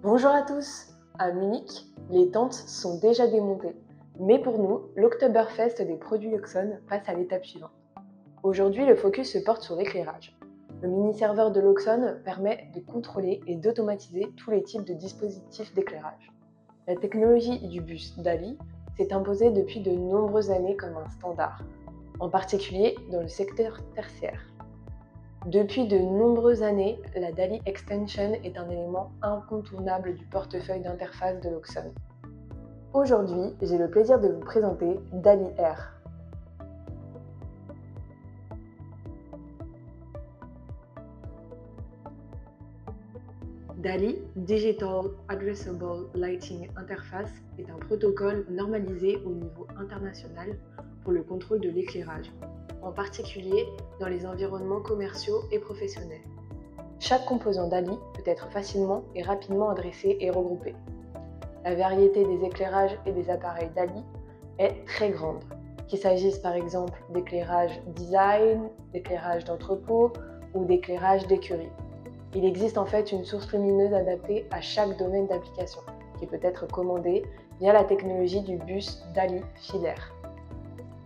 Bonjour à tous! À Munich, les tentes sont déjà démontées. Mais pour nous, l'Oktoberfest des produits Luxon passe à l'étape suivante. Aujourd'hui, le focus se porte sur l'éclairage. Le mini-serveur de Luxon permet de contrôler et d'automatiser tous les types de dispositifs d'éclairage. La technologie du bus DALI s'est imposée depuis de nombreuses années comme un standard, en particulier dans le secteur tertiaire. Depuis de nombreuses années, la DALI Extension est un élément incontournable du portefeuille d'interface de Luxon. Aujourd'hui, j'ai le plaisir de vous présenter DALI Air. DALI Digital Addressable Lighting Interface est un protocole normalisé au niveau international pour le contrôle de l'éclairage, en particulier dans les environnements commerciaux et professionnels. Chaque composant DALI peut être facilement et rapidement adressé et regroupé. La variété des éclairages et des appareils DALI est très grande, qu'il s'agisse par exemple d'éclairage design, d'éclairage d'entrepôt ou d'éclairage d'écurie. Il existe en fait une source lumineuse adaptée à chaque domaine d'application, qui peut être commandée via la technologie du bus DALI filaire.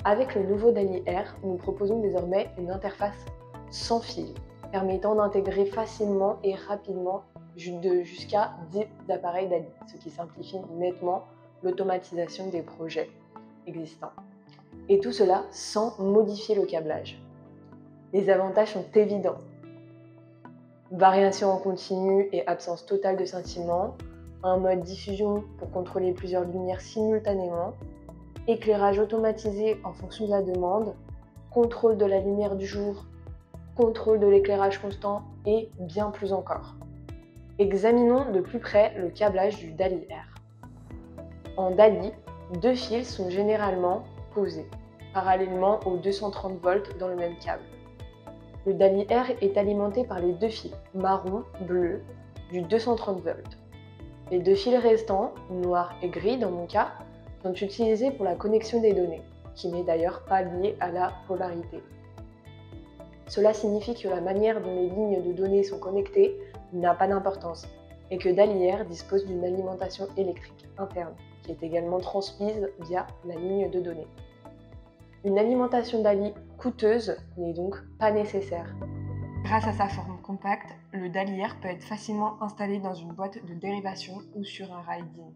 Avec le nouveau DALI Air, nous proposons désormais une interface sans fil, permettant d'intégrer facilement et rapidement jusqu'à 10 appareils DALI, ce qui simplifie nettement l'automatisation des projets existants. Et tout cela sans modifier le câblage. Les avantages sont évidents. Variation en continu et absence totale de scintillement, un mode diffusion pour contrôler plusieurs lumières simultanément, éclairage automatisé en fonction de la demande, contrôle de la lumière du jour, contrôle de l'éclairage constant et bien plus encore. Examinons de plus près le câblage du DALI Air. En DALI, 2 fils sont généralement posés, parallèlement aux 230 volts dans le même câble. Le DALI Air est alimenté par les 2 fils, marron-bleu, du 230 volts. Les 2 fils restants, noir et gris dans mon cas, sont utilisés pour la connexion des données, qui n'est d'ailleurs pas liée à la polarité. Cela signifie que la manière dont les lignes de données sont connectées n'a pas d'importance et que DALI Air dispose d'une alimentation électrique interne qui est également transmise via la ligne de données. Une alimentation DALI coûteuse n'est donc pas nécessaire. Grâce à sa forme compacte, le DALI Air peut être facilement installé dans une boîte de dérivation ou sur un rail digne.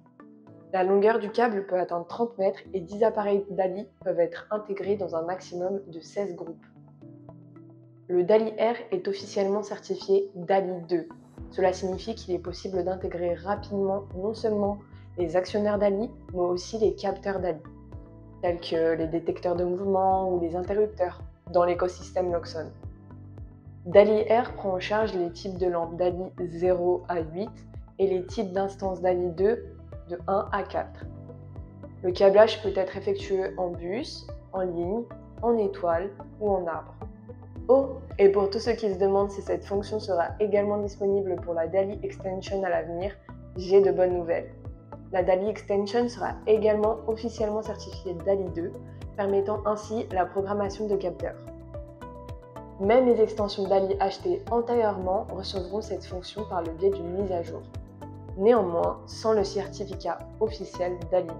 La longueur du câble peut atteindre 30 mètres et 10 appareils DALI peuvent être intégrés dans un maximum de 16 groupes. Le DALI Air est officiellement certifié DALI 2. Cela signifie qu'il est possible d'intégrer rapidement non seulement les actionnaires DALI, mais aussi les capteurs DALI, tels que les détecteurs de mouvement ou les interrupteurs, dans l'écosystème Luxon. DALI Air prend en charge les types de lampes DALI 0 à 8 et les types d'instances DALI 2 de 1 à 4. Le câblage peut être effectué en bus, en ligne, en étoile ou en arbre. Oh, et pour tous ceux qui se demandent si cette fonction sera également disponible pour la DALI Extension à l'avenir, j'ai de bonnes nouvelles. La DALI Extension sera également officiellement certifiée DALI 2, permettant ainsi la programmation de capteurs. Même les extensions DALI achetées antérieurement recevront cette fonction par le biais d'une mise à jour. Néanmoins, sans le certificat officiel DALI 2.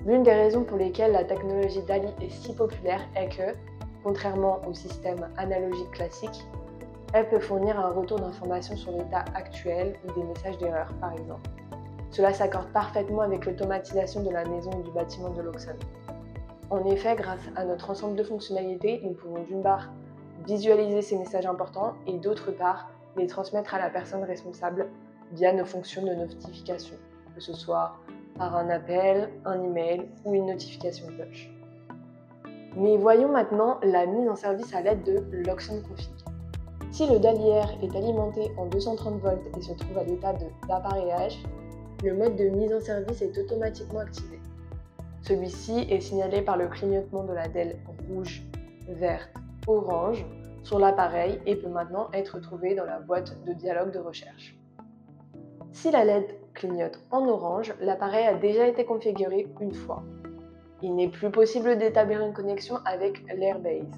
L'une des raisons pour lesquelles la technologie DALI est si populaire est que, contrairement au système analogique classique, elle peut fournir un retour d'informations sur l'état actuel ou des messages d'erreur, par exemple. Cela s'accorde parfaitement avec l'automatisation de la maison et du bâtiment de Luxon. En effet, grâce à notre ensemble de fonctionnalités, nous pouvons d'une part visualiser ces messages importants et d'autre part les transmettre à la personne responsable via nos fonctions de notification, que ce soit par un appel, un email ou une notification push. Mais voyons maintenant la mise en service à l'aide de Luxon Config. Si le DALI Air est alimenté en 230 volts et se trouve à l'état d'appareillage, le mode de mise en service est automatiquement activé. Celui-ci est signalé par le clignotement de la DEL rouge, verte, orange sur l'appareil et peut maintenant être trouvé dans la boîte de dialogue de recherche. Si la LED clignote en orange, l'appareil a déjà été configuré une fois. Il n'est plus possible d'établir une connexion avec l'Airbase.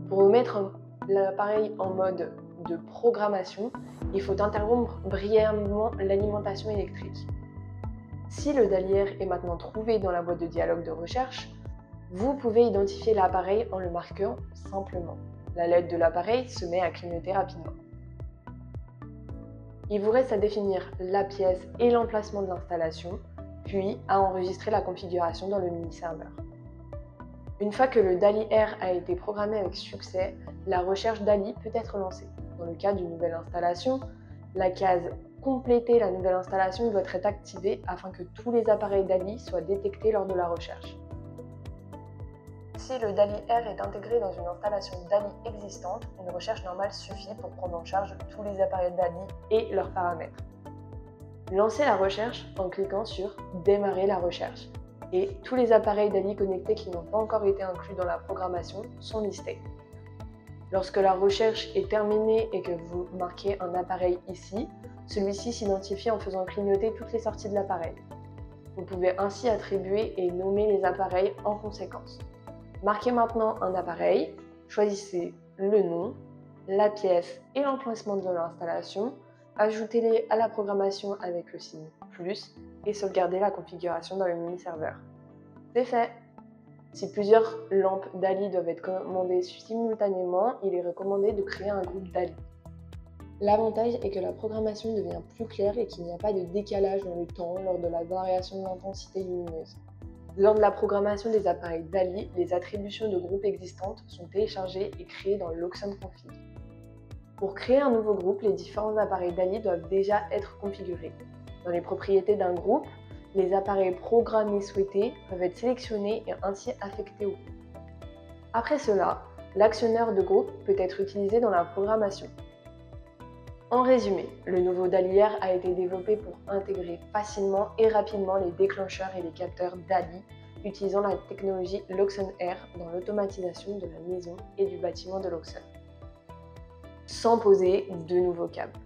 Pour remettre l'appareil en mode de programmation, il faut interrompre brièvement l'alimentation électrique. Si le DALI-R est maintenant trouvé dans la boîte de dialogue de recherche, vous pouvez identifier l'appareil en le marquant simplement. La LED de l'appareil se met à clignoter rapidement. Il vous reste à définir la pièce et l'emplacement de l'installation, puis à enregistrer la configuration dans le mini-serveur. Une fois que le DALI-R a été programmé avec succès, la recherche DALI peut être lancée. Dans le cas d'une nouvelle installation, la case « Compléter la nouvelle installation » doit être activée afin que tous les appareils DALI soient détectés lors de la recherche. Si le DALI-R est intégré dans une installation DALI existante, une recherche normale suffit pour prendre en charge tous les appareils DALI et leurs paramètres. Lancez la recherche en cliquant sur « Démarrer la recherche » et tous les appareils DALI connectés qui n'ont pas encore été inclus dans la programmation sont listés. Lorsque la recherche est terminée et que vous marquez un appareil ici, celui-ci s'identifie en faisant clignoter toutes les sorties de l'appareil. Vous pouvez ainsi attribuer et nommer les appareils en conséquence. Marquez maintenant un appareil, choisissez le nom, la pièce et l'emplacement de l'installation, ajoutez-les à la programmation avec le signe plus et sauvegardez la configuration dans le mini-serveur. C'est fait! Si plusieurs lampes DALI doivent être commandées simultanément, il est recommandé de créer un groupe DALI. L'avantage est que la programmation devient plus claire et qu'il n'y a pas de décalage dans le temps lors de la variation de l'intensité lumineuse. Lors de la programmation des appareils DALI, les attributions de groupe existantes sont téléchargées et créées dans l'Oxum Config. Pour créer un nouveau groupe, les différents appareils DALI doivent déjà être configurés. Dans les propriétés d'un groupe, les appareils programmés souhaités peuvent être sélectionnés et ainsi affectés au groupe. Après cela, l'actionneur de groupe peut être utilisé dans la programmation. En résumé, le nouveau DALI-R a été développé pour intégrer facilement et rapidement les déclencheurs et les capteurs DALI utilisant la technologie LoxOn-R dans l'automatisation de la maison et du bâtiment de Loxon, sans poser de nouveaux câbles.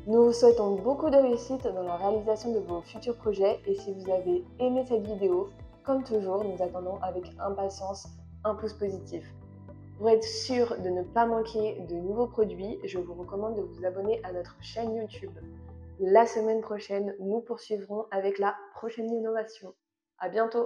Nous vous souhaitons beaucoup de réussite dans la réalisation de vos futurs projets et si vous avez aimé cette vidéo, comme toujours, nous attendons avec impatience un pouce positif. Pour être sûr de ne pas manquer de nouveaux produits, je vous recommande de vous abonner à notre chaîne YouTube. La semaine prochaine, nous poursuivrons avec la prochaine innovation. À bientôt!